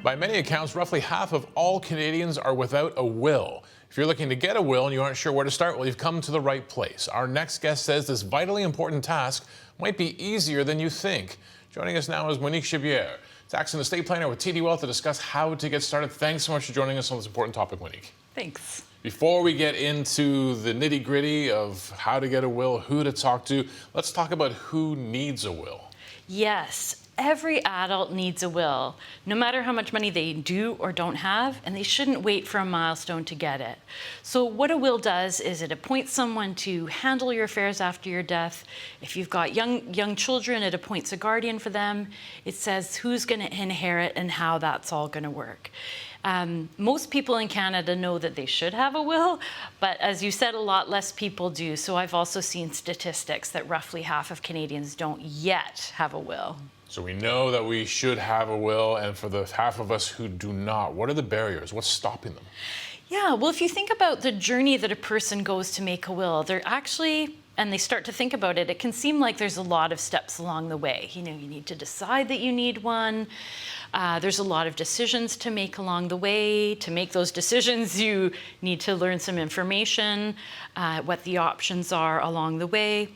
By many accounts, roughly half of all Canadians are without a will. If you're looking to get a will and you aren't sure where to start, well, you've come to the right place. Our next guest says this vitally important task might be easier than you think. Joining us now is Monique Gibier, tax and estate planner with TD Wealth, to discuss how to get started. Thanks so much for joining us on this important topic, Monique. Thanks. Before we get into the nitty-gritty of how to get a will, who to talk to, let's talk about who needs a will. Yes, every adult needs a will, no matter how much money they do or don't have, and they shouldn't wait for a milestone to get it. So what a will does is it appoints someone to handle your affairs after your death. If you've got young children, it appoints a guardian for them. It says who's going to inherit and how that's all going to work. Most people in Canada know that they should have a will, but as you said, a lot less people do. So I've also seen statistics that roughly half of Canadians don't yet have a will. So we know that we should have a will, and for the half of us who do not, what are the barriers? What's stopping them? Yeah, well, if you think about the journey that a person goes to make a will, they're actually, and they start to think about it, it can seem like there's a lot of steps along the way. You know, you need to decide that you need one. There's a lot of decisions to make along the way. To make those decisions, you need to learn some information, what the options are along the way.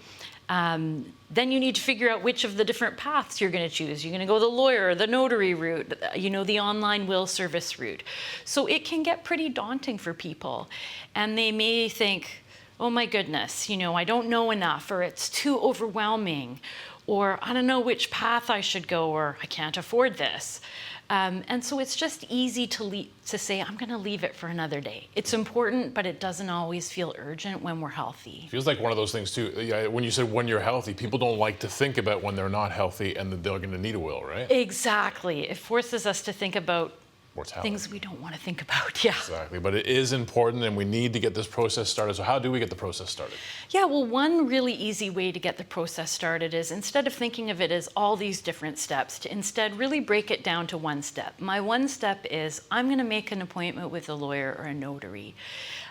Then you need to figure out which of the different paths you're going to choose. You're going to go the lawyer, the notary route, the online will service route. So it can get pretty daunting for people. And they may think, oh my goodness, I don't know enough, or it's too overwhelming, or I don't know which path I should go, or I can't afford this. And so it's just easy to say, I'm going to leave it for another day. It's important, but it doesn't always feel urgent when we're healthy. Feels like one of those things too. When you said when you're healthy, people don't like to think about when they're not healthy and that they're going to need a will, right? Exactly. It forces us to think about mortality. Things we don't want to think about, yeah. Exactly, but it is important and we need to get this process started. So how do we get the process started? Yeah, well, one really easy way to get the process started is, instead of thinking of it as all these different steps, to instead really break it down to one step. My one step is, I'm going to make an appointment with a lawyer or a notary.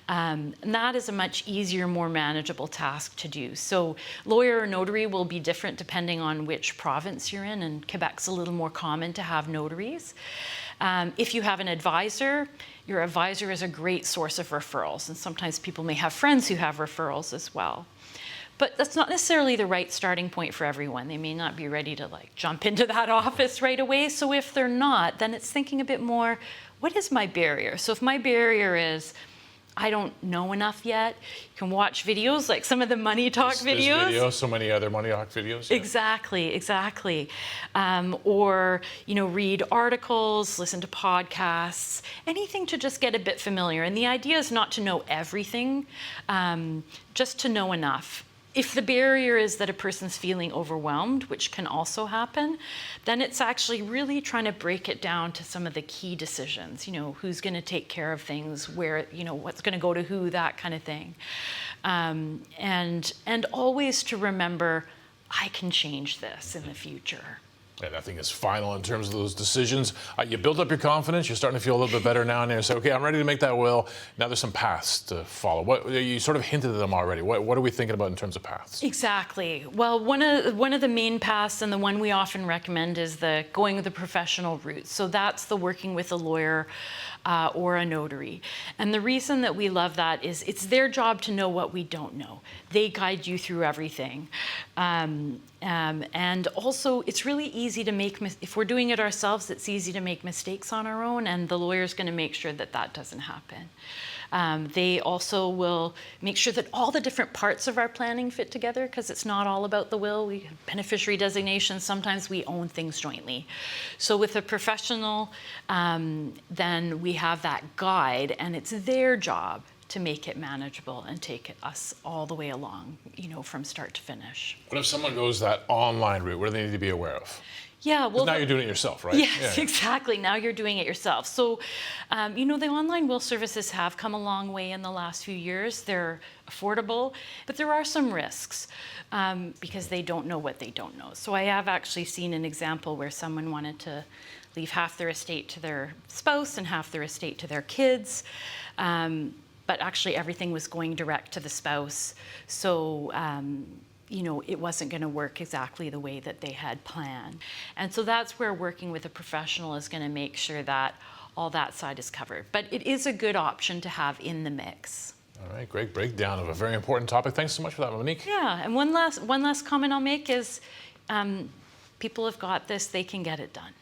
And that is a much easier, more manageable task to do. So lawyer or notary will be different depending on which province you're in, and Quebec's a little more common to have notaries. If you have an advisor, your advisor is a great source of referrals, and sometimes people may have friends who have referrals as well. But that's not necessarily the right starting point for everyone. They may not be ready to jump into that office right away. So if they're not, then it's thinking a bit more, what is my barrier? So if my barrier is, I don't know enough yet, you can watch videos like some of the Money Talk videos. So many other Money Talk videos. Yeah. Exactly. Or, read articles, listen to podcasts, anything to just get a bit familiar. And the idea is not to know everything, just to know enough. If the barrier is that a person's feeling overwhelmed, which can also happen, then it's actually really trying to break it down to some of the key decisions. Who's going to take care of things, where, what's going to go to who, that kind of thing. And always to remember, I can change this in the future. Yeah, nothing is final in terms of those decisions. You build up your confidence. You're starting to feel a little bit better now, and you say, okay, I'm ready to make that will. Now there's some paths to follow. What you sort of hinted at them already. What are we thinking about in terms of paths? Exactly. Well, one of the main paths, and the one we often recommend, is the going the professional route. So that's the working with a lawyer or a notary. And the reason that we love that is it's their job to know what we don't know. They guide you through everything. And also, it's really easy to make, if we're doing it ourselves, it's easy to make mistakes on our own, and the lawyer's going to make sure that that doesn't happen. They also will make sure that all the different parts of our planning fit together, because it's not all about the will. We have beneficiary designations. Sometimes we own things jointly. So with a professional, then we have that guide, and it's their job to make it manageable and take us all the way along, from start to finish. What if someone goes that online route? What do they need to be aware of? Yeah, well, now you're doing it yourself, right? Yes, yeah. Exactly. Now you're doing it yourself. So, the online will services have come a long way in the last few years. They're affordable, but there are some risks because they don't know what they don't know. So I have actually seen an example where someone wanted to leave half their estate to their spouse and half their estate to their kids. But actually everything was going direct to the spouse. So it wasn't going to work exactly the way that they had planned. And so that's where working with a professional is going to make sure that all that side is covered. But it is a good option to have in the mix. All right, great breakdown of a very important topic. Thanks so much for that, Monique. Yeah, and one last comment I'll make is people have got this, they can get it done.